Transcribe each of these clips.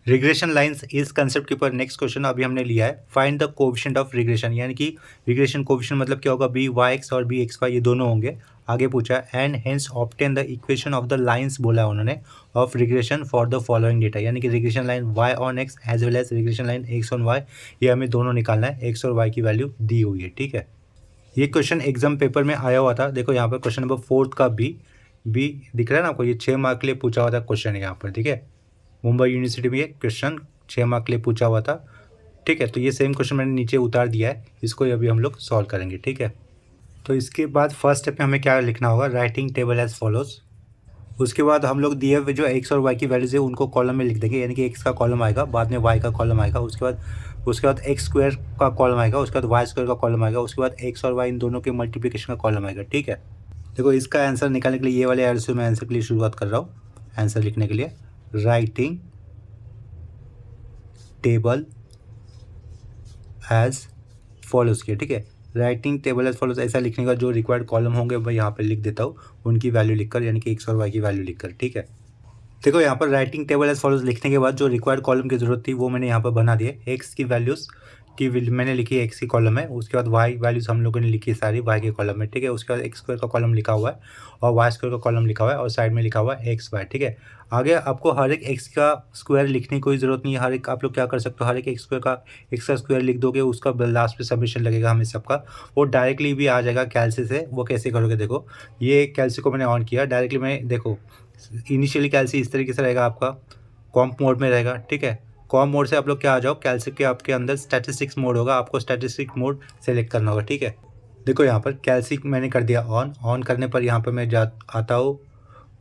Regression lines इस concept के ऊपर नेक्स्ट क्वेश्चन अभी हमने लिया है, find the coefficient of regression, यानी कि रिग्रेशन कोएफिशिएंट मतलब क्या होगा, बी वाई एक्स और बी एक्स वाई ये दोनों होंगे। आगे पूछा and hence obtain the equation of the lines बोला है उन्होंने of regression for the following data, यानी कि regression line y on x as well as regression line x on y, ये हमें दोनों निकालना है, एक्स और वाई की वैल्यू दी हुई है। ठीक है, ये क्वेश्चन एग्जाम पेपर में आया हुआ था। देखो यहाँ पर क्वेश्चन नंबर 4 का बी दिख रहा है ना आपको, ये 6 मार्क के लिए पूछा हुआ था क्वेश्चन है यहाँ पर। ठीक है, मुंबई यूनिवर्सिटी में ये क्वेश्चन 6 मार्क के लिए पूछा हुआ था। ठीक है, तो ये सेम क्वेश्चन मैंने नीचे उतार दिया है, इसको अभी हम लोग सॉल्व करेंगे। ठीक है, तो इसके बाद फर्स्ट स्टेप में हमें क्या लिखना होगा, राइटिंग टेबल एज फॉलोज। उसके बाद हम लोग दिए हुए जो एक्स और वाई की वैल्यूज है उनको कॉलम में लिख देंगे, यानी कि एक्स का कॉलम आएगा, बाद में वाई का कॉलम आएगा, उसके बाद एक्स स्क्वायर का कॉलम आएगा, उसके बाद वाई स्क्वायर का कॉलम आएगा, उसके बाद एक्स और वाई इन दोनों के मल्टीप्लिकेशन का कॉलम आएगा। ठीक है, देखो इसका आंसर निकालने के लिए ये वाले एरो से मैं आंसर के लिए शुरुआत कर रहा हूँ। आंसर लिखने के लिए राइटिंग टेबल एज फॉलोज किया। ठीक है, राइटिंग टेबल एज फॉलोज ऐसा लिखने का जो रिक्वायर्ड कॉलम होंगे मैं यहाँ पे लिख देता हूँ, उनकी वैल्यू लिखकर, यानी कि एक्स और वाई की वैल्यू लिखकर। ठीक है, देखो यहाँ पर राइटिंग टेबल एज फॉलोज लिखने के बाद जो रिक्वायर्ड कॉलम की जरूरत थी वो मैंने यहाँ पर बना दिए। एक्स की वैल्यूज़ मैंने लिखी एक्स की कॉलम है, उसके बाद वाई वैल्यूज़ हम लोगों ने लिखी सारी वाई के कॉलम में। ठीक है, उसके बाद एक्स स्क्वायर का कॉलम लिखा हुआ है और वाई स्क्वायर का कॉलम लिखा हुआ है और साइड में लिखा हुआ है एक्स वाई। ठीक है, आगे आपको हर एक एक्स का स्क्वायर लिखने की कोई ज़रूरत नहीं है। हर एक आप लोग क्या कर सकते हो, हर एक एक्स का स्क्वायर लिख दोगे, उसका लास्ट में सबमिशन लगेगा हमें सबका, वो डायरेक्टली भी आ जाएगा कैलसी से। वो कैसे करोगे, देखो ये कैलसी को मैंने ऑन किया डायरेक्टली, मैं देखो इनिशियली कैलसी इस तरीके से रहेगा, आपका कॉम्प मोड में रहेगा। ठीक है, कॉम्प मोड से आप लोग क्या आ जाओ, कैलसी के आपके अंदर स्टैटिस्टिक्स मोड होगा, आपको स्टैटिस्टिक मोड सेलेक्ट करना होगा। ठीक है, देखो यहाँ पर कैलसी मैंने कर दिया ऑन करने पर यहाँ पर मैं आता हूँ,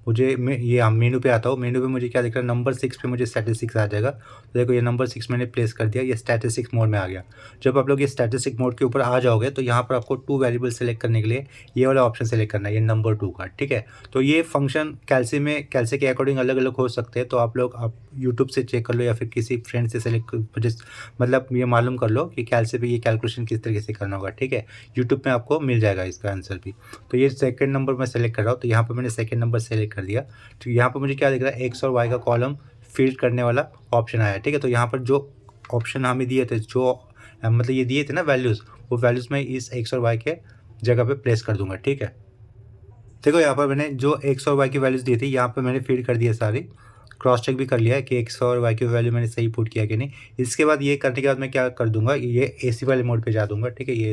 मुझे ये मेनू पे आता हूँ। मेनू पे मुझे क्या दिख रहा है, नंबर 6 पे मुझे स्टैटिस्टिक्स आ जाएगा। तो देखो ये नंबर 6 मैंने प्लेस कर दिया, ये स्टैटिस्टिक्स मोड में आ गया। जब आप लोग ये स्टैटिस्टिक मोड के ऊपर आ जाओगे तो यहाँ पर आपको 2 वेरिएबल सेलेक्ट करने के लिए ये वाला ऑप्शन सेलेक्ट करना है, ये नंबर 2 का। ठीक है, तो ये फंक्शन कैलसी के अकॉर्डिंग अलग अलग हो सकते हैं, तो आप यूट्यूब से चेक कर लो या फिर किसी फ्रेंड से मतलब ये मालूम कर लो कि कैलसी पे ये कैलकुलेशन किस तरीके से करना होगा। ठीक है, यूट्यूब में आपको मिल जाएगा इसका आंसर भी। तो ये सेकंड नंबर मैं सेलेक्ट कर रहा हूँ, तो यहाँ पर मैंने सेकंड नंबर सेलेक्ट कर दिया। तो यहाँ पर मुझे क्या दिख रहा है, एक्स और वाई का कॉलम फिल करने वाला ऑप्शन आया। ठीक है, तो यहाँ पर जो ऑप्शन हमें दिए थे, मतलब ये दिए थे ना वैल्यूज़, वो वैल्यूज़ मैं इस एक्स और वाई के जगह पे प्लेस कर दूंगा। ठीक है, देखो यहाँ पर मैंने जो एक्स और वाई की वैल्यूज़ दी थी यहाँ पर मैंने फीड कर दिया सारी, क्रॉस चेक भी कर लिया है कि एक्स और वाई की वैल्यू मैंने सही पुट किया कि नहीं। इसके बाद ये करने के बाद मैं क्या कर दूंगा, ये एसी वाले मोड पे जा दूंगा। ठीक है, ये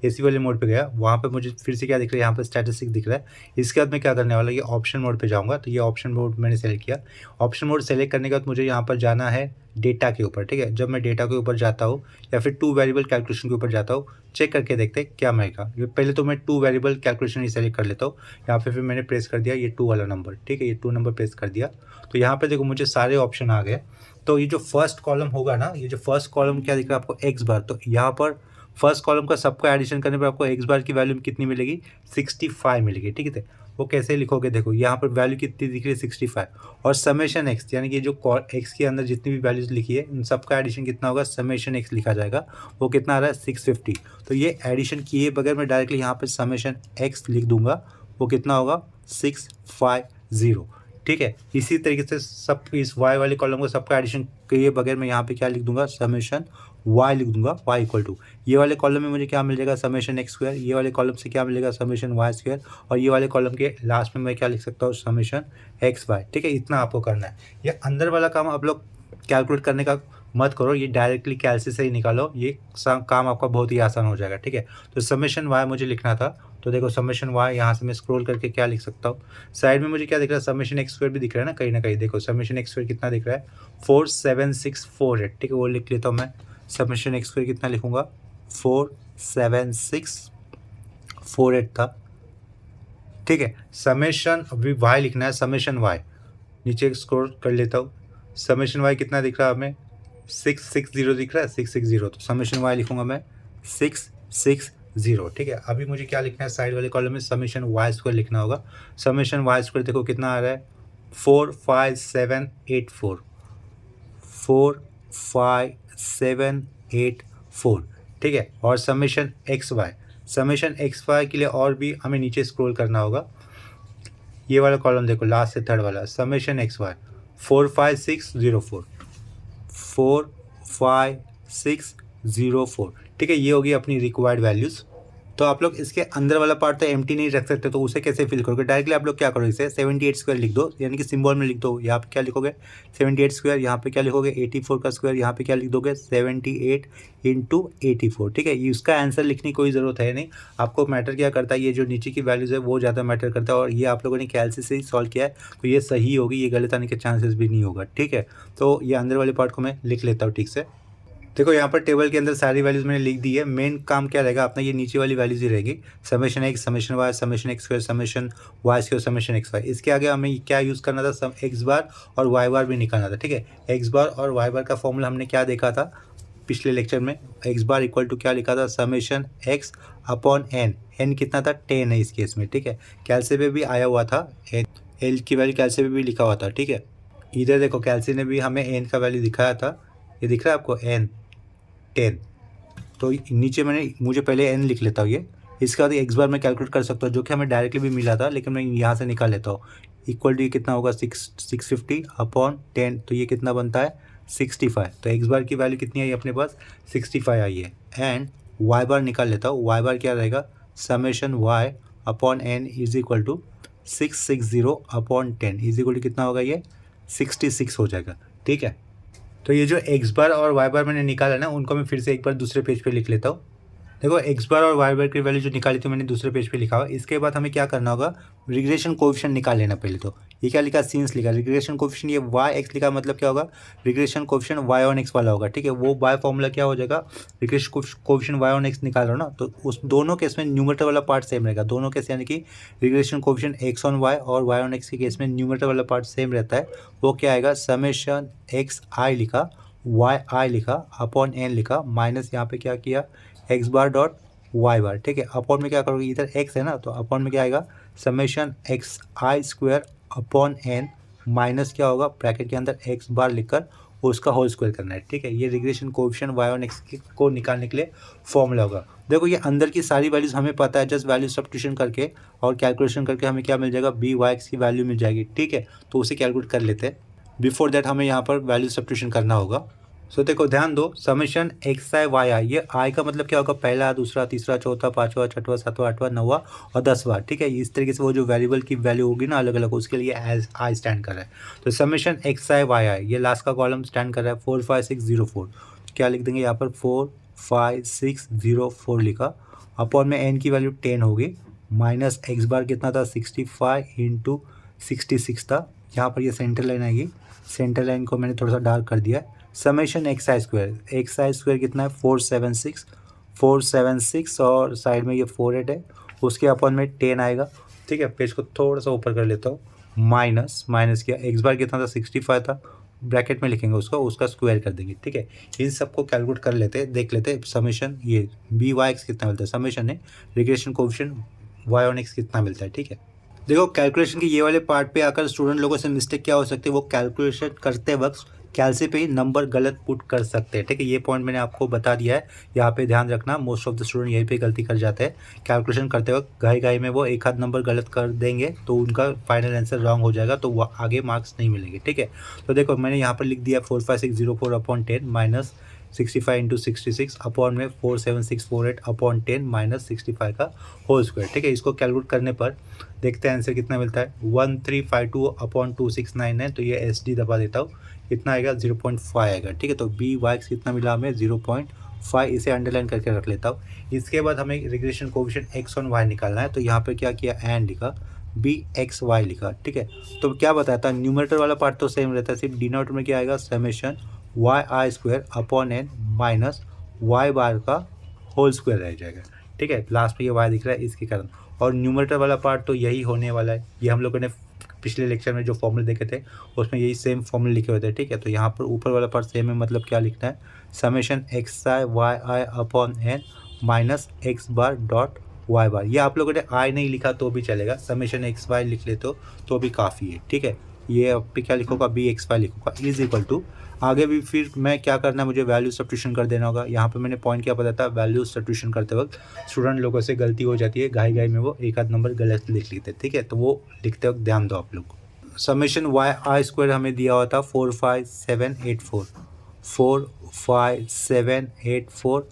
एसी वाले मोड पे गया, वहाँ पे मुझे फिर से क्या दिख रहा है, यहाँ पर स्टैटिस्टिक दिख रहा है। इसके बाद मैं क्या करने वाला, ये ऑप्शन मोड पे जाऊँगा। तो ये ऑप्शन मोड मैंने सेलेक्ट किया। ऑप्शन मोड सेलेक्ट करने के बाद मुझे यहाँ पर जाना है डेटा के ऊपर। ठीक है, जब मैं डेटा के ऊपर जाता हूँ या फिर 2 वेरिएबल कैलकुलेशन के ऊपर जाता हूँ, चेक करके देखते हैं क्या मिलेगा। ये पहले तो मैं 2 वेरिएबल कैलकुलेशन ही सेलेक्ट कर लेता हूँ। यहाँ पे फिर मैंने प्रेस कर दिया ये 2 वाला नंबर। ठीक है, ये 2 नंबर प्रेस कर दिया, तो यहाँ पे देखो मुझे सारे ऑप्शन आ गए। तो ये जो फर्स्ट कॉलम होगा ना, ये जो फर्स्ट कॉलम क्या दिख रहा है आपको, एक्स बार, तो यहाँ पर फर्स्ट कॉलम का सबका एडिशन करने पर आपको एक्स बार की वैल्यू कितनी मिलेगी, 65 मिलेगी। ठीक है, वो कैसे लिखोगे, देखो यहाँ पर वैल्यू कितनी दिख रही है, 65, और समेशन एक्स, यानी कि जो एक्स के अंदर जितनी भी वैल्यूज लिखी है उन सबका एडिशन कितना होगा, समेशन एक्स लिखा जाएगा, वो कितना आ रहा है, 650। तो ये एडिशन किए बगैर मैं डायरेक्टली यहाँ पर समेशन एक्स लिख दूंगा, वो कितना होगा, 650। ठीक है, इसी तरीके से सब इस वाई वाले कॉलम को सबका एडिशन किए बगैर मैं यहाँ पे क्या लिख दूंगा, समेशन वाई लिख दूंगा, वाई इक्वल टू ये वाले कॉलम में मुझे क्या मिल जाएगा, समेशन एक्स स्क्वायर, ये वाले कॉलम से क्या मिलेगा, समेशन वाई स्क्वायर, और ये वाले कॉलम के लास्ट में मैं क्या लिख सकता हूँ, समेशन एक्स वाई। ठीक है, इतना आपको करना है। ये अंदर वाला काम आप लोग कैलकुलेट करने का मत करो, ये डायरेक्टली कैलसी से ही निकालो, ये काम आपका बहुत ही आसान हो जाएगा। ठीक है, तो समेशन वाई मुझे लिखना था, तो देखो समेशन वाई यहाँ से मैं स्क्रॉल करके क्या लिख सकता हूँ, साइड में मुझे क्या दिख रहा है, समेशन एक्स स्क्वायर भी दिख रहा है ना कहीं। देखो समेशन एक्स स्क्वायर कितना दिख रहा है, 47648। ठीक है, वो लिख लेता हूँ मैं, समेशन एक्स स्क्वायर कितना लिखूंगा, 47648 था। ठीक है, समेशन अभी वाई लिखना है, समेशन वाई नीचे स्क्रॉल कर लेता हूँ, समेशन वाई कितना दिख रहा है हमें, 660 दिख रहा है, 660, तो समेशन वाई लिखूंगा मैं 660। ठीक है, अभी मुझे क्या लिखना है, साइड वाले कॉलम में समेशन वाई स्क्वायर लिखना होगा। समेशन वाई स्क्वायर देखो कितना आ रहा है, 45784, 45784। ठीक है, और समेशन एक्स वाई के लिए और भी हमें नीचे स्क्रॉल करना होगा, ये वाला कॉलम देखो लास्ट से थर्ड वाला, समेशन एक्स वाई 45604। 45604। ठीक है, ये होगी अपनी रिक्वायर्ड वैल्यूज़। तो आप लोग इसके अंदर वाला पार्ट तो एम्प्टी नहीं रख सकते, तो उसे कैसे फिल करोगे? डायरेक्टली आप लोग क्या करोगे, इसे 78 स्क्वायर लिख दो, यानी कि सिंबल में लिख दो। यहाँ पे क्या लिखोगे 78 स्क्वायर, यहाँ पे क्या लिखोगे 84 का स्क्वायर, यहाँ पे क्या लिख दोगे 78 इंटू 84। ठीक है, इसका आंसर लिखने की कोई ज़रूरत है नहीं। आपको मैटर क्या करता है, ये जो नीचे की वैल्यूज़ है वो ज़्यादा मैटर करता है, और ये आप लोगों ने कैलसी से ही सॉल्व किया है तो ये सही होगी, ये गलत आने के चांसेस भी नहीं होगा। ठीक है, तो ये अंदर वाले पार्ट को मैं लिख लेता हूँ ठीक से। देखो यहाँ पर टेबल के अंदर सारी वैल्यूज़ मैंने लिख दी है। मेन काम क्या रहेगा अपना, ये नीचे वाली वैल्यूज़ ही रहेगी, summation x, summation y, summation x square, summation y square, summation x y. इसके आगे हमें क्या यूज़ करना था, सम एक्स बार और वाई बार भी निकालना था। ठीक है, एक्स बार और वाई बार का फॉर्मूला हमने क्या देखा था पिछले लेक्चर में, एक्स बार इक्वल टू क्या लिखा था, summation x upon n. N कितना था 10 है इस केस में। ठीक है, कैलसी पे भी आया हुआ था, एल की वैल्यू कैलसी पे भी लिखा हुआ था। ठीक है, इधर देखो कैलसी ने भी हमें एन का वैल्यू दिखाया था, ये दिख रहा है आपको एन 10। तो नीचे मुझे पहले एन लिख लेता हूँ ये, इसके बाद एक्स बार मैं कैलकुलेट कर सकता हूँ, जो कि हमें डायरेक्टली भी मिला था, लेकिन मैं यहाँ से निकाल लेता हूँ। इक्वल टू ये कितना होगा 650 अपॉन 10, तो ये कितना बनता है 65। तो एक्स बार की वैल्यू कितनी आई अपने पास 65 आई है। एंड वाई बार निकाल लेता हूँ, वाई बार क्या रहेगा, summation y upon n is equal to 660 upon 10 is equal to कितना होगा, ये 66 हो जाएगा। ठीक है, तो ये जो एक्स बार और वाई बार मैंने निकाला ना, उनको मैं फिर से एक बार दूसरे पेज पे लिख लेता हूँ। देखो एक्स बार और वाई बार की वैल्यू जो निकाली थी मैंने दूसरे पेज पे लिखा हुआ। इसके बाद हमें क्या करना होगा, रिग्रेशन कोएफिशिएंट निकाल लेना पहले। तो ये क्या लिखा, सीन्स लिखा, रिग्रेशन कोएफिशिएंट ये वाई एक्स लिखा, मतलब क्या होगा, regression coefficient y on x वाला होगा। ठीक है, वो बाय फॉर्मूला क्या हो जाएगा, regression coefficient y on x निकाल रहा हो ना, तो उस दोनों केस में न्यूमरेटर वाला पार्ट सेम रहेगा। दोनों केस यानी कि regression coefficient x on y और वाई ऑन एक्स के केस में न्यूमरेटर वाला पार्ट सेम रहता है। वो क्या आएगा, समेशन एक्स आई लिखा, वाई आई लिखा, अपॉन एन लिखा, माइनस यहाँ पे क्या किया एक्स बार डॉट वाई बार। ठीक है, अपॉन में क्या करोगे, इधर एक्स है ना, तो अपॉन में क्या आएगा समेशन एक्स आई स्क्वायर अपॉन एन, माइनस क्या होगा ब्रैकेट के अंदर एक्स बार लिखकर उसका होल स्क्वायर करना है। ठीक है, ये regression coefficient y on x को निकालने के लिए फॉर्मूला होगा। देखो ये अंदर की सारी वैल्यूज हमें पता है, जस्ट वैल्यू सब्स्टिट्यूशन करके और कैलकुलेशन करके हमें क्या मिल जाएगा, बी वाई एक्स की वैल्यू मिल जाएगी। ठीक है, तो उसे कैलकुलेट कर लेते हैं। बिफोर दैट हमें यहाँ पर वैल्यू सब्स्टिट्यूशन करना होगा। सो देखो ध्यान दो, समेशन एक्स आई वाई आई, ये आई का मतलब क्या होगा, पहला, दूसरा, तीसरा, चौथा, पांचवा, छठवां, सातवां, आठवां, नौवां और 10वां। ठीक है, इस तरीके से वो जो वेरिएबल की वैल्यू होगी ना अलग अलग, उसके लिए एज आई स्टैंड कर रहा है। तो समेशन एक्स आई वाई आई, ये लास्ट का कॉलम स्टैंड कर रहा है 45604। क्या लिख देंगे यहाँ पर 45604 लिखा, अपॉन में एन की वैल्यू 10 होगी, माइनस एक्स बार कितना था 65 इंटू 66 था। यहाँ पर ये सेंटर लाइन आएगी, सेंटर लाइन को मैंने थोड़ा सा डार्क कर दिया है। समेशन एक्स आई स्क्वायर कितना है 476 और साइड में ये 48 है, उसके अपॉन में 10 आएगा। ठीक है, पेज को थोड़ा सा ऊपर कर लेता हूँ, माइनस किया, एक्स बार कितना था 65 था, ब्रैकेट में लिखेंगे उसका स्क्वायर कर देंगे। ठीक है, इन सबको कैलकुलेट कर लेते हैं, देख लेते हैं समेशन ये बी वाई एक्स कितना मिलता है, समेशन है regression coefficient y on x कितना मिलता है। ठीक है, देखो कैलकुलेशन के ये वाले पार्ट पे आकर स्टूडेंट लोगों से मिस्टेक क्या हो सकती है, वो कैलकुलेशन करते वक्त कैलसी पे ही नंबर गलत पुट कर सकते हैं। ठीक है, ये पॉइंट मैंने आपको बता दिया है, यहाँ पे ध्यान रखना। मोस्ट ऑफ द स्टूडेंट यहीं पे गलती कर जाते हैं, कैलकुलेशन करते वक्त घाई में वो एक आध नंबर गलत कर देंगे तो उनका फाइनल आंसर रॉन्ग हो जाएगा, तो वो आगे मार्क्स नहीं मिलेंगे। ठीक है, तो देखो मैंने यहाँ पर लिख दिया 45604 अपॉन 10 माइनस 65 इंटू 66 अपॉन में 47648 अपॉन 10 माइनस 65 का होल स्क्वायर। ठीक है, इसको कैलकुलेट करने पर देखते हैं आंसर कितना मिलता है, 1352 अपॉन 2699। तो ये एस डी दबा देता हूँ, कितना आएगा 0.5 आएगा। ठीक है, तो बी वाई कितना मिला हमें 0.5, इसे अंडरलाइन करके रख लेता हूँ। इसके बाद हमें regression coefficient x on y निकालना है, तो यहाँ पे क्या किया एंड लिखा, बी एक्स वाई लिखा। ठीक है, तो क्या बताता है, न्यूमरेटर वाला पार्ट तो सेम रहता है, सिर्फ डिनोमिनेटर में क्या आएगा summation y i square upon n minus y bar का होल स्क्वायर रह जाएगा। ठीक है, लास्ट में ये वाई दिख रहा है इसके कारण, और न्यूमरेटर वाला पार्ट तो यही होने वाला है। ये हम लोगों ने पिछले लेक्चर में जो फॉर्मूले देखे थे उसमें यही सेम फॉर्मूले लिखे हुए थे। ठीक है, तो यहाँ पर ऊपर वाला पार्ट सेम है, मतलब क्या लिखना है, summation x i y i upon n minus x bar dot y bar. ये आप लोगों ने आई नहीं लिखा तो भी चलेगा, समेशन एक्स वाई लिख ले तो भी काफ़ी है। ठीक है, ये अब पे क्या लिखूँगा, बी एक्स वाई लिखूँगा इज इक्वल टू, आगे भी फिर मैं क्या करना है, मुझे वैल्यू सब्स्टिट्यूशन कर देना होगा। यहाँ पे मैंने पॉइंट क्या बताया था, वैल्यू सब्स्टिट्यूशन करते वक्त स्टूडेंट लोगों से गलती हो जाती है, घाई में वो एक आध नंबर गलत लिख लेते हैं। ठीक है, तो वो लिखते वक्त ध्यान दो आप लोग। समेशन वाई आई स्क्वायर हमें दिया हुआ था 45784, 4 5 7 8 4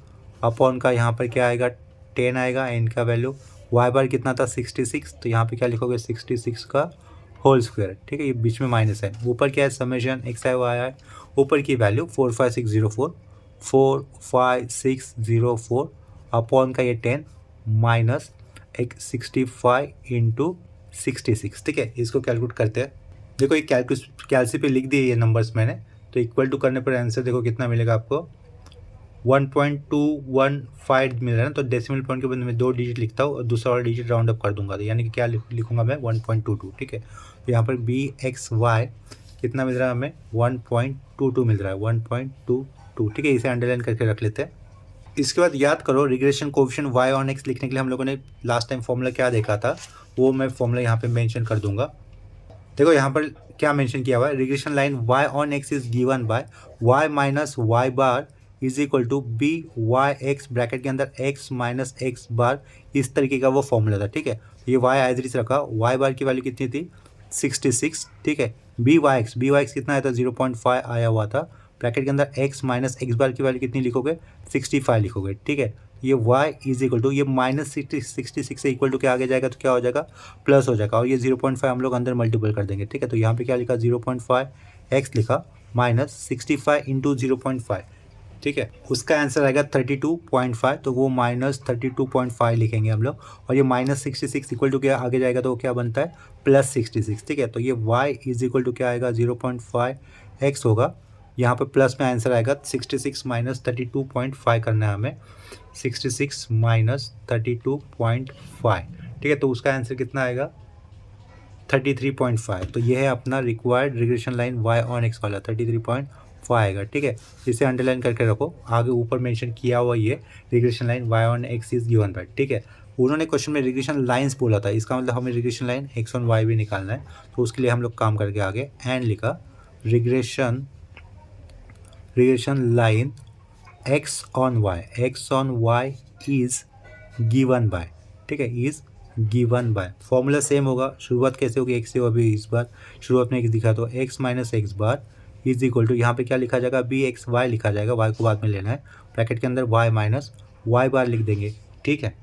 अपॉन का यहाँ पर क्या आएगा 10 आएगा, एन का वैल्यू वाई बार कितना था 66, तो यहाँ पे क्या लिखोगे 66 का होल स्क्वायर, ठीक है, ये बीच में माइनस है, ऊपर क्या है समेशन एक्स आई वाई है, ऊपर की वैल्यू 45604 अपॉन का ये 10 माइनस एक 65 इंटू 66, ठीक है, इसको कैलकुलेट करते हैं। देखो ये कैलसी पे लिख दिए ये नंबर्स मैंने, तो इक्वल टू करने पर आंसर देखो कितना मिलेगा आपको 1.215 मिल रहा है ना, तो डेसिमल पॉइंट के बदले में 2 डिजिट लिखता हूँ और दूसरा वाला डिजिट राउंड अप कर दूंगा, तो यानी कि क्या लिखूंगा मैं 1.22, ठीक है। तो यहाँ पर बी एक्स वाई कितना मिल रहा है हमें 1.22 मिल रहा है 1.22, ठीक है, इसे अंडरलाइन करके रख लेते हैं। इसके बाद याद करो regression coefficient y on x लिखने के लिए हम लोगों ने लास्ट टाइम फॉर्मूला क्या देखा था, वो मैं फॉर्मूला यहाँ पे मेंशन कर दूंगा। देखो यहाँ पर क्या मेंशन किया हुआ है, regression line y on x is given by y minus y bar is equal to b Y x, bracket के अंदर x माइनस एक्स बार, इस तरीके का वो फॉर्मूला था, ठीक है। ये y एज इट इज रखा, y बार की वैल्यू कितनी थी 66, ठीक है। बी वाई एक्स कितना आया था 0.5 आया हुआ था, ब्रैकेट के अंदर x माइनस एक्स बार की वैल्यू कितनी लिखोगे 65 लिखोगे, ठीक है। ये y इज इक्वल टू ये माइनस 66 से इक्वल टू क्या आगे जाएगा तो क्या हो जाएगा प्लस हो जाएगा, और ये 0.5 हम लोग अंदर मल्टीपल कर देंगे, ठीक है। तो यहाँ पे क्या लिखा 0.5 x लिखा माइनस 65 इंटू 0.5, ठीक है, उसका आंसर आएगा 32.5, तो वो माइनस 32.5 लिखेंगे हम लोग, और ये माइनस 66 इक्वल टू क्या आगे जाएगा तो वो क्या बनता है प्लस 66, ठीक है। तो ये y इज इक्वल टू क्या आएगा 0.5 x होगा, यहाँ पे प्लस में आंसर आएगा 66 माइनस 32.5 करना है हमें, 66 माइनस 32.5, ठीक है, तो उसका आंसर कितना आएगा 33.5। तो ये है अपना required regression line y on x वाला 33.5 आएगा, ठीक है। इसे अंडरलाइन करके रखो, आगे ऊपर मेंशन किया हुआ ये regression line y on x is given bye, ठीक है। उन्होंने क्वेश्चन में रिग्रेशन लाइंस बोला था, इसका मतलब हमें regression line x on y भी निकालना है, तो उसके लिए हम लोग काम करके आगे एंड लिखा regression line x on y is given bye, ठीक है, is given bye, formula same होगा, शुरुआत कैसे होगी x से, अभी इस बार शुरुआत में x दिखा तो x minus x bar is equal to यहाँ पे क्या लिखा जाएगा बी एक्स वाई लिखा जाएगा, y को बाद में लेना है, ब्रैकेट के अंदर y माइनस वाई बार लिख देंगे, ठीक है।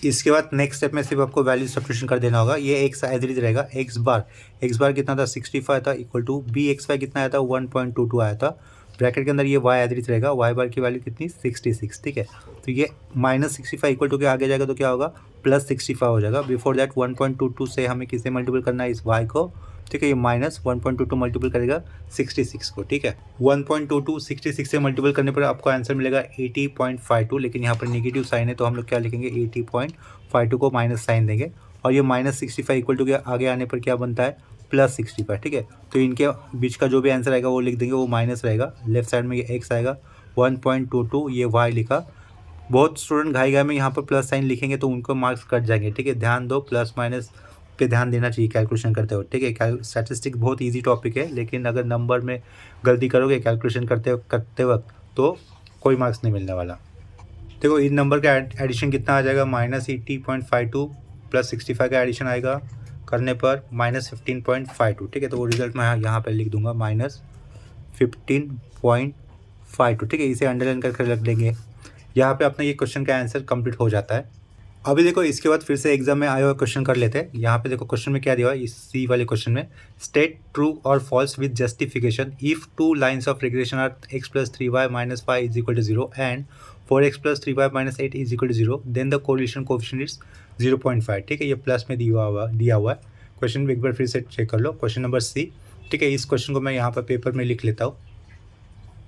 इसके बाद नेक्स्ट स्टेप में सिर्फ आपको वैल्यू सब्स्टिट्यूशन कर देना होगा, ये x एज इट इज रहेगा, x बार कितना था 65 था equal to b x y कितना आया था 1.22 आया था, ब्रैकेट के अंदर ये y एज इट इज रहेगा, y बार की वैल्यू कितनी 66, ठीक है। तो ये माइनस 65 इक्वल टू के आगे जाएगा तो क्या होगा प्लस 65 हो जाएगा, बिफोर दैट 1.22 से हमें किससे मल्टीपल करना है इस y को, ठीक है, ये माइनस 1.22 मल्टीपल करेगा 66 को, ठीक है। 1.22 66 से मल्टीपल करने पर आपको आंसर मिलेगा 80.52, लेकिन यहाँ पर नेगेटिव साइन है तो हम लोग क्या लिखेंगे 80.52 को माइनस साइन देंगे, और ये माइनस 65 इक्वल टू के आगे आने पर क्या बनता है प्लस 65, ठीक है। तो इनके बीच का जो भी आंसर आएगा वो लिख देंगे, वो माइनस रहेगा, लेफ्ट साइड में ये x आएगा 1.22, ये y लिखा। बहुत स्टूडेंट घाई में यहाँ पर प्लस साइन लिखेंगे तो उनको मार्क्स कट जाएंगे, ठीक है, ध्यान दो प्लस माइनस पे ध्यान देना चाहिए कैलकुलेशन करते हो, ठीक है। स्टैटिस्टिक्स बहुत इजी टॉपिक है, लेकिन अगर नंबर में गलती करोगे कैलकुलेशन करते वक्त तो कोई मार्क्स नहीं मिलने वाला। देखो इन नंबर का एडिशन कितना आ जाएगा माइनस 80.52 प्लस 65 का एडिशन आएगा करने पर माइनस 15.52, ठीक है। तो वो रिजल्ट मैं यहाँ पर लिख दूंगा माइनस 15.52, ठीक है, इसे अंडरलाइन करके रख देंगे। यहाँ पे अपना ये क्वेश्चन का आंसर कंप्लीट हो जाता है। अभी देखो इसके बाद फिर से एग्जाम में आया हुआ क्वेश्चन कर लेते हैं। यहाँ पे देखो क्वेश्चन में क्या दिया हुआ है, इस सी वाले क्वेश्चन में स्टेट ट्रू और false with justification if two lines of regression are x plus 3y minus 5 is equal to 0 and 4x plus 3y minus 8 is equal to 0 then the correlation coefficient is 0.5, ठीक है। ये plus में दिया हुआ है question, एक बार फिर से चेक कर लो, क्वेश्चन नंबर सी, ठीक है। इस क्वेश्चन को मैं यहाँ पर पेपर में लिख लेता हूँ।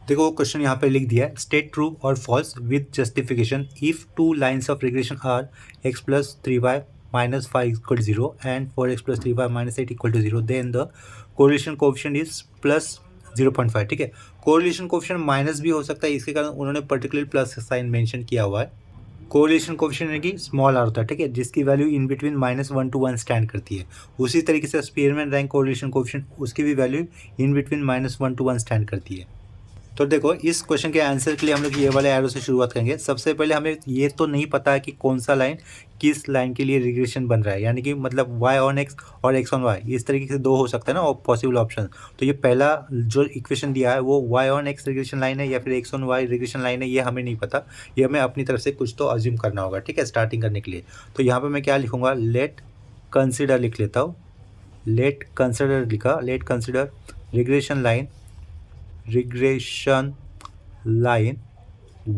देखो वो क्वेश्चन यहाँ पे लिख दिया है, स्टेट ट्रू और false with justification if two lines of regression are x plus 3y minus 5 equal to 0 and 4x plus 3y minus 8 equal to 0 then the correlation coefficient is plus 0.5, ठीक है। Correlation coefficient minus भी हो सकता है, इसके कारण उन्होंने particular plus sign mention किया हुआ है। कोरिलेशन कोएफिशिएंट यानी कि स्मॉल आर होता है, ठीक है, जिसकी value in between -1 to 1 stand करती है। उसी तरीके से स्पीयरमैन रैंक कोरिलेशन कोएफिशिएंट उसकी भी value in between -1 to 1 stand करती है। तो देखो इस क्वेश्चन के आंसर के लिए हम लोग ये वाले एरो से शुरुआत करेंगे। सबसे पहले हमें ये तो नहीं पता है कि कौन सा लाइन किस लाइन के लिए रिग्रेशन बन रहा है, यानी कि मतलब y ऑन x और x ऑन y, इस तरीके से दो हो सकता है ना पॉसिबल ऑप्शन। तो ये पहला जो इक्वेशन दिया है वो y on x regression line है या फिर x on y regression line है, ये हमें नहीं पता। ये हमें अपनी तरफ से कुछ तो अज्यूम करना होगा, ठीक है, स्टार्टिंग करने के लिए। तो यहाँ पर मैं क्या लिखूँगा, लेट कंसिडर लिख लेता हूँ। लेट कंसिडर लिखा, late consider regression line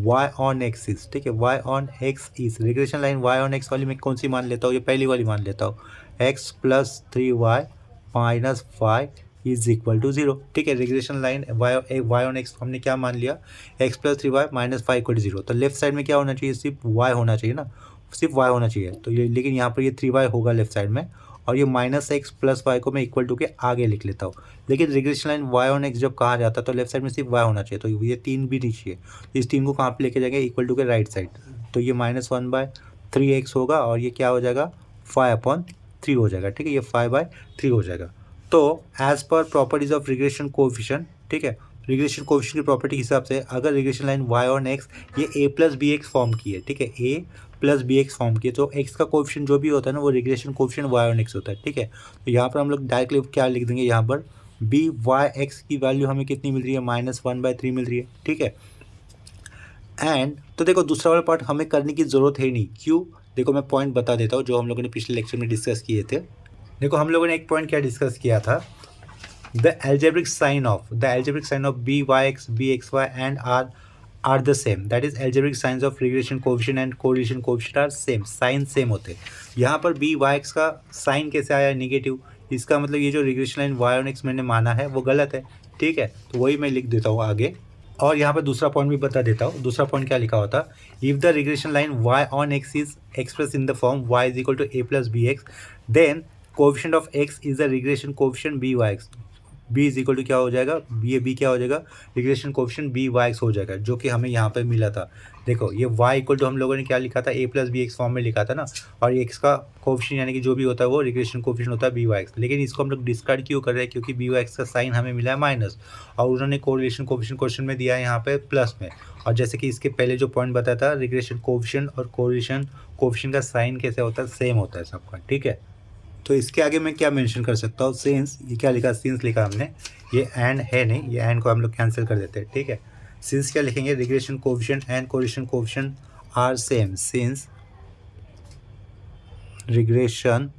y on x is, ठीक है, y on x is regression line y on x वाली मैं कौन सी मान लेता हूँ, ये पहली वाली मान लेता हूँ, x plus 3y minus 5 is equal to 0, ठीक है। Regression line y on x हमने क्या मान लिया, x plus 3y minus 5 equal to 0। तो लेफ्ट साइड में क्या होना चाहिए, सिर्फ y होना चाहिए ना, सिर्फ y होना चाहिए। तो ये लेकिन यहाँ पर ये 3y होगा लेफ्ट साइड में, और ये माइनस एक्स प्लस वाई को मैं इक्वल टू के आगे लिख लेता हूँ। लेकिन regression line y on x जब कहा जाता है तो लेफ्ट साइड में सिर्फ y होना चाहिए, तो ये 3 भी नहीं चाहिए। इस 3 को कहाँ पे लेके जाएंगे, इक्वल टू के राइट साइड। तो ये -1/3x होगा और ये क्या हो जाएगा 5/3 हो जाएगा, ठीक है, ये 5/3 हो जाएगा। तो as per properties of regression coefficient, ठीक है, रिग्रेशन कोएफिशिएंट की प्रॉपर्टी के हिसाब से अगर regression line y on x ये a plus B x form की है, ठीक है, a plus B x form की है, तो x का कोएफिशिएंट जो भी होता है ना वो regression coefficient y on x होता है, ठीक है। तो यहाँ पर हम लोग डायरेक्टली क्या लिख देंगे, यहाँ पर बी वाई एक्स की वैल्यू हमें कितनी मिल रही है, -1/3 मिल रही है, ठीक है। एंड तो देखो दूसरा वाला पार्ट हमें करने की ज़रूरत है नहीं, क्यों, देखो मैं पॉइंट बता देता हूँ जो हम लोगों ने पिछले लेक्चर में डिस्कस किए थे। देखो हम लोगों ने एक पॉइंट क्या डिस्कस किया था, the algebraic sign of bx, bxy and are the same, that is algebraic signs of regression coefficient and correlation coefficient are same, sign same होते हैं। यहाँ पर बी वाई एक्स का साइन कैसे आया नेगेटिव, इसका मतलब ये जो regression line y on x मैंने माना है वो गलत है, ठीक है। तो वही मैं लिख देता हूँ आगे, और यहाँ पर दूसरा पॉइंट भी बता देता हूँ। दूसरा पॉइंट क्या लिखा होता, if the regression line y on x is express in the form y is equal to a plus B X, then coefficient of x is the regression coefficient B Y X, B is equal to क्या हो जाएगा, B क्या हो जाएगा, regression coefficient B Y X हो जाएगा, जो कि हमें यहाँ पे मिला था। देखो ये y इक्वल टू हम लोगों ने क्या लिखा था, a plus B x form में लिखा था ना, और x का कोएफिशिएंट यानी कि जो भी होता है वो रिग्रेशन कोएफिशिएंट होता है बी वाई एक्स। लेकिन इसको हम लोग डिस्कार्ड क्यों कर रहे हैं, क्योंकि बी वाई एक्स का साइन हमें मिला है माइनस, और उन्होंने कोरिलेशन कोएफिशिएंट क्वेश्चन में दिया है यहाँ पे प्लस में। और जैसे कि इसके पहले जो पॉइंट बताया था, रिग्रेशन कोएफिशिएंट और कोरिलेशन कोएफिशिएंट का साइन कैसे होता है, सेम होता है सबका, ठीक है। तो इसके आगे मैं क्या मेंशन कर सकता हूँ, सिंस, ये क्या लिखा, सिंस लिखा हमने, ये एंड है नहीं, ये एंड को हम लोग कैंसिल कर देते हैं, ठीक है। सिंस क्या लिखेंगे, regression coefficient and correlation coefficient are same, since regression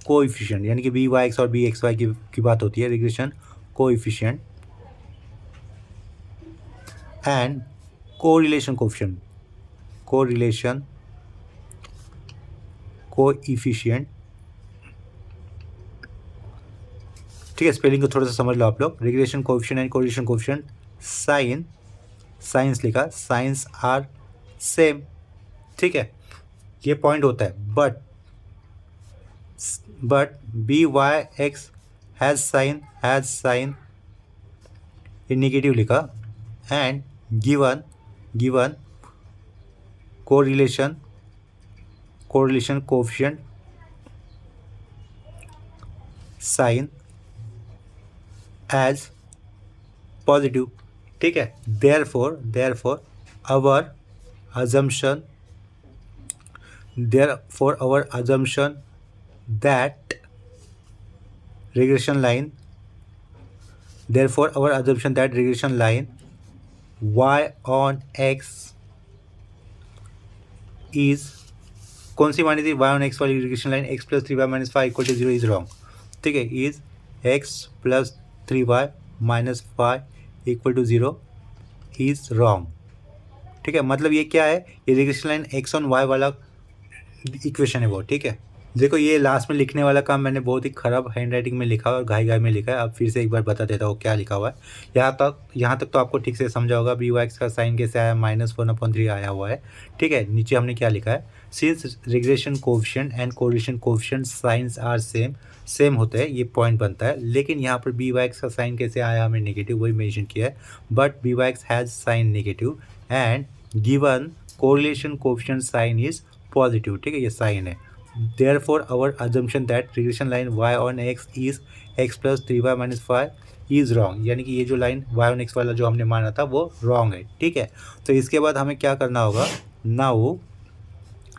coefficient यानी कि बी वाई एक्स और बी एक्स वाई की बात होती है, regression coefficient and correlation coefficient, correlation coefficient, ठीक है। स्पेलिंग को थोड़ा सा समझ लो आप लोग, regression coefficient and correlation coefficient sign, signs लिखा, साइंस आर सेम, ठीक है, ये पॉइंट होता है। But B Y X has sign ये नेगेटिव लिखा, and given correlation coefficient sign as positive, ठीक है। Therefore our assumption that regression line y on x is, कौन सी मानी थी, y on x वाली regression line x plus 3y minus 5 equal to 0 is wrong, ठीक है, is x plus 3y minus 5 equal to 0 is wrong, ठीक है। मतलब ये क्या है, ये regression line x on y वाला इक्वेशन है वो, ठीक है। देखो ये लास्ट में लिखने वाला काम मैंने बहुत ही ख़राब हैंड राइटिंग में लिखा और घाई में लिखा है। अब फिर से एक बार बता देता हूँ क्या लिखा हुआ है। यहाँ तक तो आपको ठीक से समझा होगा, बी वाई एक्स का साइन कैसे आया, -1/3 आया हुआ है, ठीक है। नीचे हमने क्या लिखा है, since regression coefficient and correlation coefficient signs are same होते हैं, ये पॉइंट बनता है। लेकिन यहाँ पर बी वाई एक्स का साइन कैसे आया, हमें नेगेटिव, वही मेंशन किया है। But B Y X has sign negative and given correlation coefficient sign is positive, ठीक है, ये साइन है। Therefore, our assumption that regression line y on x is x plus 3y minus 5 is wrong, यानी कि ये जो line y on x वाला जो हमने माना था वो रॉन्ग है, ठीक है। तो इसके बाद हमें क्या करना होगा, नाउ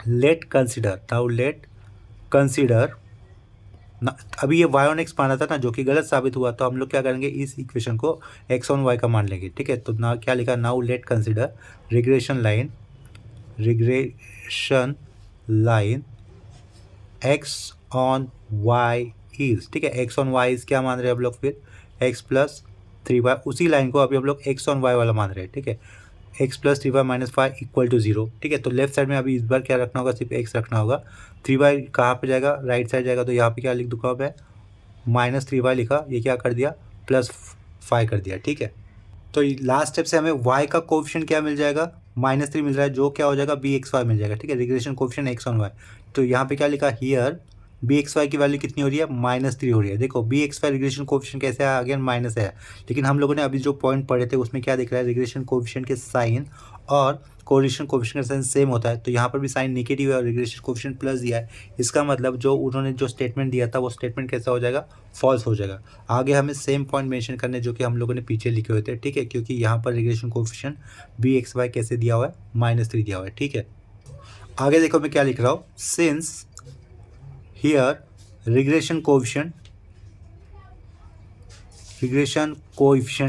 लेट कंसिडर ना, अभी ये वाई ऑन एक्स माना था ना जो कि गलत साबित हुआ, तो हम लोग क्या करेंगे, इस इक्वेशन को एक्स ऑन वाई का मान लेंगे, ठीक है। तो ना क्या लिखा, now let consider regression line x on Y is, ठीक है। एक्स ऑन वाई इज क्या मान रहे हैं हम लोग, फिर एक्स प्लस 3y, उसी लाइन को अभी हम लोग एक्स ऑन वाई वाला मान रहे हैं, ठीक है। X plus 3y minus 5 equal to 0, ठीक है। तो लेफ्ट साइड में अभी इस बार क्या रखना होगा, सिर्फ एक्स रखना होगा। 3y कहाँ पे जाएगा, राइट साइड जाएगा, तो यहाँ पे क्या लिख दूंगा मैं, -3y लिखा, ये क्या कर दिया, +5 कर दिया, ठीक है। तो लास्ट स्टेप से हमें y का कोफिशिएंट क्या मिल जाएगा, -3 मिल रहा है, जो क्या हो जाएगा, bxy मिल जाएगा, ठीक है। Regression coefficient X on Y, तो यहाँ पे क्या लिखा, हियर bxy की वैल्यू कितनी हो रही है, -3 हो रही है। देखो bxy रिग्रेशन कोफिशिएंट कैसे आया, अगेन माइनस है, लेकिन हम लोगों ने अभी जो पॉइंट पढ़े थे उसमें क्या दिख रहा है, रिग्रेशन कोफिशिएंट के साइन और कोरिलेशन कोफिशिएंट का साइन सेम होता है, तो यहाँ पर भी साइन नेगेटिव है और रिग्रेशन कोफिशिएंट प्लस दिया है। इसका मतलब जो उन्होंने जो स्टेटमेंट दिया था वो स्टेटमेंट कैसा हो जाएगा, फॉल्स हो जाएगा। आगे हमें सेम पॉइंट मेंशन करने जो कि हम लोगों ने पीछे लिखे हुए थे, ठीक है, क्योंकि यहाँ पर रिग्रेशन कोफिशिएंट bxy कैसे दिया हुआ है, -3 दिया हुआ है, ठीक है। आगे देखो मैं क्या लिख रहा हूँ, सिंस हियर रिग्रेशन कोएफिशिएंट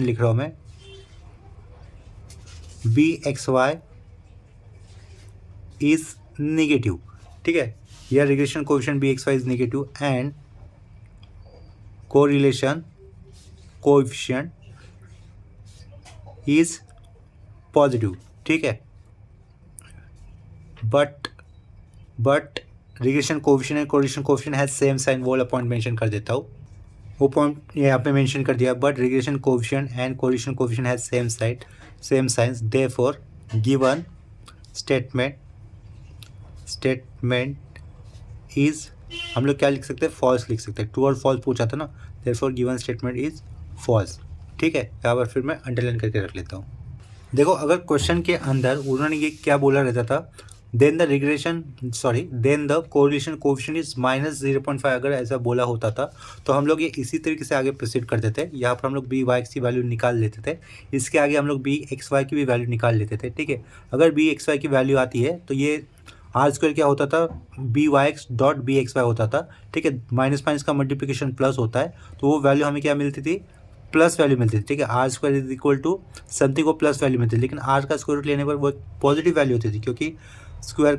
लिख रहा हूँ मैं, bxy इज नेगेटिव, ठीक है। यह regression coefficient bxy is negative and correlation coefficient is positive, ठीक है। But regression coefficient and correlation coefficient has same sign, वो वाला पॉइंट मेंशन कर देता हूँ, वो पॉइंट यहाँ पे मेंशन कर दिया। But regression coefficient and correlation coefficient has same science, therefore given statement is, हम लोग क्या लिख सकते हैं, फॉल्स लिख सकते हैं। ट्रू और फॉल्स पूछा था ना, therefore given statement is false, ठीक है। यहाँ पर फिर मैं अंडरलाइन करके रख लेता हूँ। देखो अगर क्वेश्चन के अंदर उन्होंने ये क्या बोला रहता था, then the correlation coefficient is -0.5, अगर ऐसा बोला होता था तो हम लोग ये इसी तरीके से आगे प्रोसीड करते थे। यहाँ पर हम लोग bx की वैल्यू निकाल लेते थे, इसके आगे हम लोग bxy की भी वैल्यू निकाल लेते थे, ठीक है। अगर bxy की वैल्यू आती है तो ये r² क्या होता था, byx.bxy होता था, ठीक है। माइनस माइनस का मल्टीप्लिकेशन प्लस होता है, तो वो वैल्यू हमें क्या मिलती थी, प्लस वैल्यू मिलती थी, ठीक है। r² is equal to something को प्लस वैल्यू मिलती थी, लेकिन r का स्क्वायर रूट लेने पर वो पॉजिटिव वैल्यू होती थी, क्योंकि स्क्वायर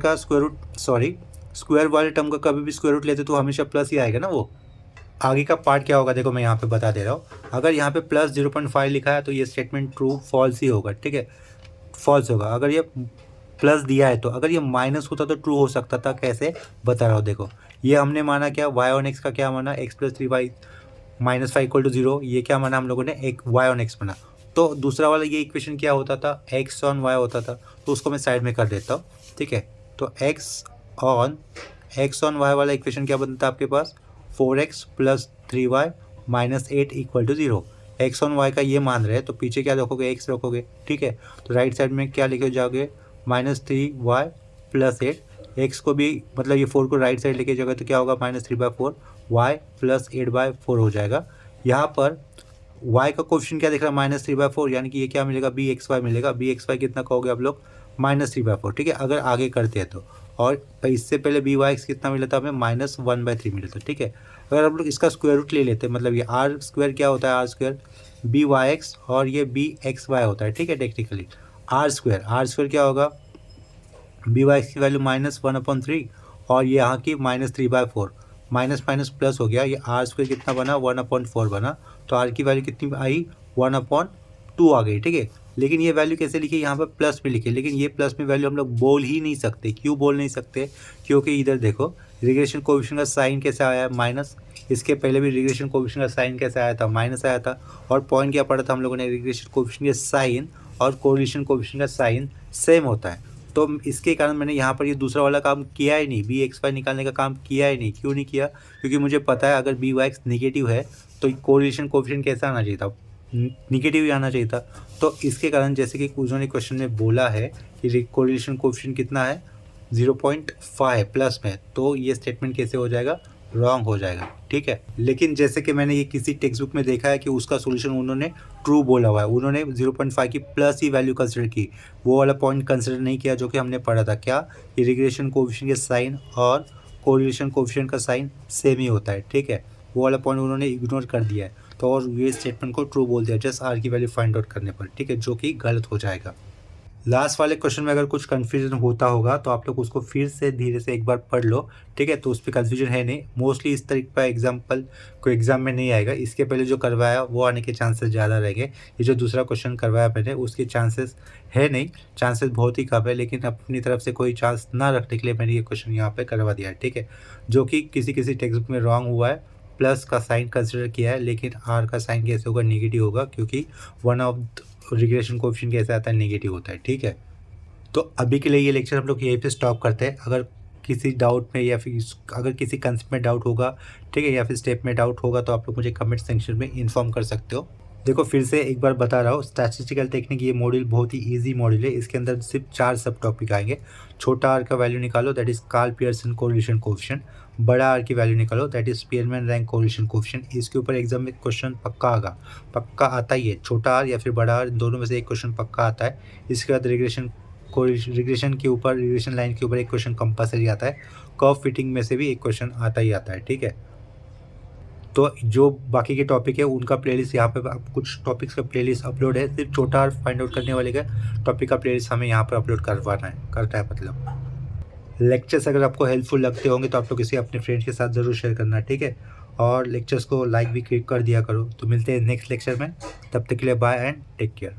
वाले टर्म का कभी भी स्क्वायर रूट लेते तो हमेशा प्लस ही आएगा ना। वो आगे का पार्ट क्या होगा, देखो मैं यहाँ पे बता दे रहा हूँ। अगर यहाँ पे +0.5 लिखा है तो ये स्टेटमेंट ट्रू फॉल्स ही होगा, ठीक है, फॉल्स होगा। अगर ये प्लस दिया है तो, अगर ये माइनस होता तो ट्रू हो सकता था, कैसे बता रहा हूँ। देखो ये हमने माना क्या, वाई ऑन एक्स का क्या माना, x + 3y -5 = 0, ये क्या माना हम लोगों ने, एक वाई ऑन एक्स माना। तो दूसरा वाला ये इक्वेशन क्या होता था, एक्स ऑन वाई होता था, तो उसको मैं साइड में कर देता हूँ, ठीक है। तो एक्स ऑन वाई वाला इक्वेशन क्या बनता है आपके पास, 4x + 3y -8 = 0। X on Y का ये मान रहे हैं तो पीछे क्या रखोगे, एक्स रखोगे, ठीक है। तो राइट साइड में क्या लिखे जाओगे, -3y + 8, एक्स को भी मतलब ये 4 को राइट साइड लेके जाओगे तो क्या होगा, -3/4 y + 8/4 हो जाएगा। यहाँ पर y का कोफिशिएंट क्या दिख रहा है, -3/4, यानी कि ये क्या मिलेगा, bxy मिलेगा। bxy कितना कहोगे आप लोग, -3/4, ठीक है, अगर आगे करते हैं तो। और इससे पहले byx कितना मिला था हमें, -1/3 मिला था, ठीक है। अगर आप लोग इसका स्क्वायर रूट ले लेते हैं, मतलब ये r² क्या होता है, r² byx और ये bxy होता है, ठीक है। टेक्निकली r² क्या होगा, byx की वैल्यू -1/3 और ये यहाँ की -3/4, माइनस माइनस प्लस हो गया, ये r² कितना बना, 1/4 बना। तो r की वैल्यू कितनी आई, 1/2 आ गई, ठीक है। लेकिन ये वैल्यू कैसे लिखी, यहाँ पर प्लस में लिखी, लेकिन ये प्लस में वैल्यू हम लोग बोल ही नहीं सकते। क्यों बोल नहीं सकते, क्योंकि इधर देखो रिग्रेशन कोएफिशिएंट का साइन कैसे आया है, माइनस। इसके पहले भी रिग्रेशन कोएफिशिएंट का साइन कैसे आया था, माइनस आया था। और पॉइंट क्या पढ़ा था हम लोगों ने, रिग्रेशन कोएफिशिएंट का साइन और कोरिलेशन कोएफिशिएंट का साइन सेम होता है। तो इसके कारण मैंने यहाँ पर ये दूसरा वाला काम किया ही नहीं, bxy निकालने का काम किया ही नहीं। क्यों नहीं किया, क्योंकि मुझे पता है अगर byx नेगेटिव है तो कोरिलेशन कोएफिशिएंट कैसा आना चाहिए था, नेगेटिव ही आना चाहिए था। तो इसके कारण जैसे कि उन्होंने क्वेश्चन में बोला है कि कोरिलेशन कोएफिशिएंट कितना है, 0.5 प्लस में, तो ये स्टेटमेंट कैसे हो जाएगा, रॉन्ग हो जाएगा, ठीक है। लेकिन जैसे कि मैंने ये किसी टेक्स्ट बुक में देखा है कि उसका सॉल्यूशन उन्होंने ट्रू बोला हुआ है, उन्होंने 0.5 की प्लस ही वैल्यू कंसिडर की, वो वाला पॉइंट कंसिडर नहीं किया जो कि हमने पढ़ा था, क्या कि रिग्रेशन कोएफिशिएंट के साइन और कोरिलेशन कोएफिशिएंट का साइन सेम ही होता है, ठीक है। वो वाला पॉइंट उन्होंने इग्नोर कर दिया है, तो और ये स्टेटमेंट को ट्रू बोल दिया जस्ट आर की वैल्यू फाइंड आउट करने पर, ठीक है, जो कि गलत हो जाएगा। लास्ट वाले क्वेश्चन में अगर कुछ कन्फ्यूजन होता होगा तो आप लोग उसको फिर से धीरे से एक बार पढ़ लो, ठीक है। तो उस पर कन्फ्यूजन है नहीं, मोस्टली इस तरीके का एग्जाम्पल कोई एग्जाम में नहीं आएगा। इसके पहले जो करवाया वो आने के चांसेस ज़्यादा रहेंगे। ये जो दूसरा क्वेश्चन करवाया मैंने उसके चांसेस है नहीं, चांसेस बहुत ही कम है, लेकिन अपनी तरफ से कोई चांस ना रखने के लिए मैंने ये क्वेश्चन यहाँ पर करवा दिया है, ठीक है। जो कि किसी किसी टेक्स्ट बुक में रॉन्ग हुआ है, प्लस का साइन कंसिडर किया है, लेकिन आर का साइन कैसे होगा, नेगेटिव होगा, क्योंकि वन ऑफ रिग्रेशन कोएफिशिएंट कैसे आता है, नेगेटिव होता है, ठीक है। तो अभी के लिए ये लेक्चर हम लोग यहीं पे स्टॉप करते हैं। अगर किसी डाउट में या फिर अगर किसी कंसेप्ट में डाउट होगा, ठीक है, या फिर स्टेप में डाउट होगा तो आप लोग मुझे कमेंट सेक्शन में इन्फॉर्म कर सकते हो। देखो फिर से एक बार बता रहा हूँ, स्टैटिस्टिकल टेक्निक ये मॉड्यूल बहुत ही इजी मॉड्यूल है। इसके अंदर सिर्फ 4 सब टॉपिक आएंगे। छोटा आर का वैल्यू निकालो, that is Karl Pearson correlation coefficient. बड़ा आर की वैल्यू निकालो, that is Spearman rank correlation coefficient. इसके ऊपर एग्जाम में क्वेश्चन पक्का आएगा, पक्का आता ही है। छोटा आर या फिर बड़ा आर, दोनों में से एक क्वेश्चन पक्का आता है। इसके बाद रिग्रेशन के ऊपर, रिग्रेशन लाइन के ऊपर एक क्वेश्चन कंपल्सरी आता है। कर्व फिटिंग में से भी एक क्वेश्चन आता ही आता है, ठीक है। तो जो बाकी के टॉपिक है उनका प्लेलिस्ट यहाँ पे कुछ टॉपिक्स का प्लेलिस्ट अपलोड है। सिर्फ छोटा आर फाइंड आउट करने वाले का टॉपिक का प्लेलिस्ट हमें यहाँ पर अपलोड करता है मतलब। लेक्चर्स अगर आपको हेल्पफुल लगते होंगे तो आप लोग इसे अपने फ्रेंड्स के साथ ज़रूर शेयर करना, ठीक है। और लेक्चर्स को लाइक भी कर दिया करो। तो मिलते हैं नेक्स्ट लेक्चर में, तब तक के लिए बाय एंड टेक केयर।